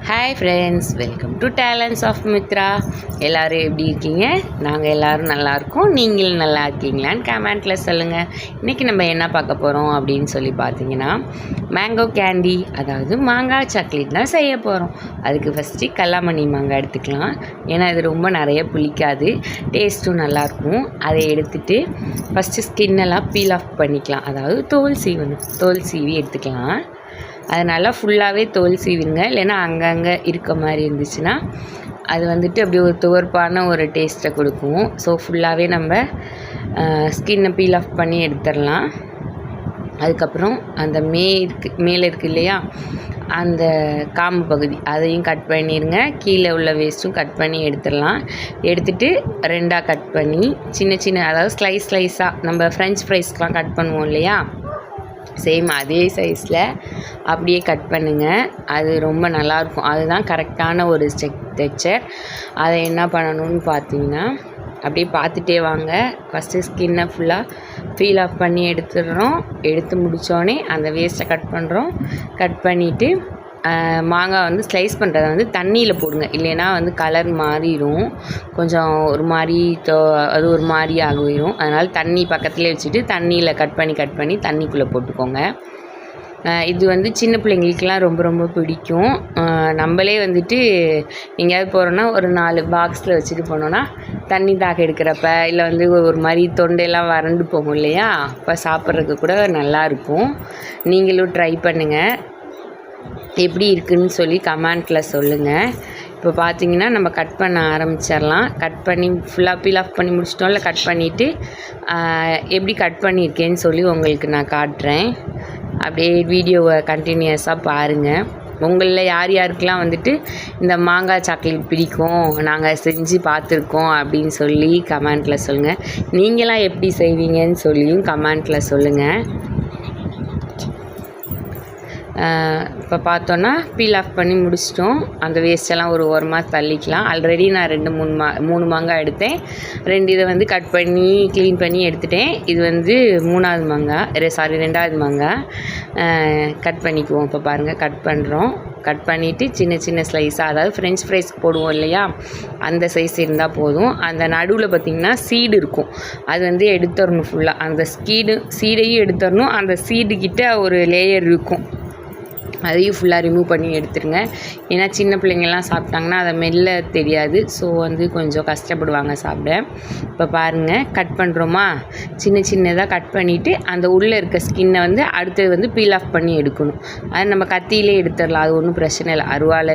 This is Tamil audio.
Hi friends, welcome to talents of Mitra. எல்லோரும் எப்படி இருக்கீங்க? நாங்கள் எல்லோரும் நல்லாயிருக்கோம். நீங்களும் நல்லா இருக்கீங்களான்னு கமெண்ட்டில் சொல்லுங்கள். இன்றைக்கி நம்ம என்ன பார்க்க போகிறோம் அப்படின்னு சொல்லி பார்த்தீங்கன்னா, மேங்கோ கேண்டி, அதாவது மாங்காய் சாக்லேட் தான் செய்ய போகிறோம். அதுக்கு ஃபஸ்ட்டு கல்லாமணி மாங்காய் எடுத்துக்கலாம். ஏன்னா இது ரொம்ப நிறைய புளிக்காது, டேஸ்ட்டும் நல்லாயிருக்கும். அதை எடுத்துகிட்டு ஃபஸ்ட்டு ஸ்கின்னெல்லாம் பீல் ஆஃப் பண்ணிக்கலாம். அதாவது தோல் சீவி எடுத்துக்கலாம். அதனால் ஃபுல்லாகவே தோல் சீவிங்க. இல்லைன்னா அங்கங்கே இருக்க மாதிரி இருந்துச்சுன்னா அது வந்துட்டு அப்படி ஒரு துவர்ப்பான ஒரு டேஸ்ட்டை கொடுக்கும். ஸோ ஃபுல்லாகவே நம்ம ஸ்கின்னை பீல் ஆஃப் பண்ணி எடுத்துடலாம். அதுக்கப்புறம் அந்த மேலே இருக்குது இல்லையா, அந்த காம்பு பகுதி அதையும் கட் பண்ணிடுங்க. கீழே உள்ள வேஸ்ட்டும் கட் பண்ணி எடுத்துடலாம். எடுத்துகிட்டு ரெண்டாக கட் பண்ணி சின்ன அதாவது ஸ்லைஸாக நம்ம ஃப்ரெஞ்ச் ஃப்ரைஸ்க்கெலாம் கட் பண்ணுவோம் இல்லையா, சேம் அதே சைஸில் அப்படியே கட் பண்ணுங்கள். அது ரொம்ப நல்லாயிருக்கும். அதுதான் கரெக்டான ஒரு டெக்ஸ்சர். அதை என்ன பண்ணணும்னு பார்த்தீங்கன்னா, அப்படியே பார்த்துட்டே வாங்க. ஃபஸ்ட்டு ஸ்கின்னை ஃபுல்லாக பீல் ஆஃப் பண்ணி எடுத்துடுறோம். எடுத்து முடித்தோடனே அந்த வேஸ்ட்டை கட் பண்ணுறோம். கட் பண்ணிவிட்டு மாங்காய் வந்து ஸ்லைஸ் பண்ணுறத வந்து தண்ணியில் போடுங்க. இல்லைன்னா வந்து கலர் மாறிடும், கொஞ்சம் ஒரு மாதிரி அது ஒரு மாதிரி ஆகிடும். அதனால் தண்ணி பக்கத்துலேயே வச்சுட்டு தண்ணியில் கட் பண்ணி தண்ணிக்குள்ளே போட்டுக்கோங்க. இது வந்து சின்ன பிள்ளைங்களுக்கெலாம் ரொம்ப ரொம்ப பிடிக்கும். நம்மளே வந்துட்டு எங்கேயாவது போகிறோன்னா ஒரு 4 பாக்ஸில் வச்சுட்டு போனோன்னா தண்ணி தாக எடுக்கிறப்ப, இல்லை வந்து ஒரு மாதிரி தொண்டையெல்லாம் வறண்டு போகும் இல்லையா, அப்போ சாப்பிட்றதுக்கு கூட நல்லாயிருக்கும். நீங்களும் ட்ரை பண்ணுங்கள். எப்படி இருக்குதுன்னு சொல்லி கமெண்ட்டில் சொல்லுங்கள். இப்போ பார்த்தீங்கன்னா நம்ம கட் பண்ண ஆரம்பிச்சிடலாம். கட் பண்ணி ஃபுல்லாக பீல் ஆஃப் பண்ணி முடிச்சிட்டோம்ல. கட் பண்ணிவிட்டு எப்படி கட் பண்ணியிருக்கேன்னு சொல்லி உங்களுக்கு நான் காட்டுறேன். அப்படியே வீடியோவை கண்டினியூஸாக பாருங்கள். உங்களில் யார் யாருக்கெல்லாம் வந்துட்டு இந்த மாங்காய் சாக்லேட் பிடிக்கும், நாங்கள் செஞ்சு பார்த்துருக்கோம் அப்படின்னு சொல்லி கமெண்ட்டில் சொல்லுங்கள். நீங்களாம் எப்படி செய்வீங்கன்னு சொல்லியும் கமெண்ட்டில் சொல்லுங்கள். இப்போ பார்த்தோன்னா பீல் ஆஃப் பண்ணி முடிச்சிட்டோம். அந்த வேஸ்ட்டெல்லாம் ஒரு ஓரமாக தள்ளிக்கலாம். ஆல்ரெடி நான் 3 மாங்காய் எடுத்தேன். 2 இதை வந்து கட் பண்ணி க்ளீன் பண்ணி எடுத்துட்டேன். இது வந்து 3வது மாங்காய், 2வது மாங்காய். கட் பண்ணிக்குவோம். இப்போ பாருங்கள், கட் பண்ணுறோம். கட் பண்ணிவிட்டு சின்ன ஸ்லைஸாக, அதாவது ஃப்ரெஞ்ச் ஃப்ரைஸ்க்கு போடுவோம் இல்லையா, அந்த சைஸ் இருந்தால் போதும். அந்த நடுவில் பார்த்திங்கன்னா சீடு இருக்கும், அது வந்து எடுத்துடணும் ஃபுல்லாக. அந்த சீடையும் எடுத்துடணும். அந்த சீடுக்கிட்ட ஒரு லேயர் இருக்கும், அதையும் ஃபுல்லாக ரிமூவ் பண்ணி எடுத்துருங்க. ஏன்னா சின்ன பிள்ளைங்கள்லாம் சாப்பிட்டாங்கன்னா அதை மெல்ல தெரியாது. ஸோ வந்து கொஞ்சம் கஷ்டப்படுவாங்க சாப்பிட. இப்போ பாருங்கள், கட் பண்ணுறோமா, சின்னதாக கட் பண்ணிவிட்டு அந்த உள்ளே இருக்க ஸ்கின்னை வந்து அடுத்தது வந்து பீல் ஆஃப் பண்ணி எடுக்கணும். அது நம்ம கத்தியிலே எடுத்துடலாம், அது ஒன்றும் பிரச்சனை இல்லை. அருவாள்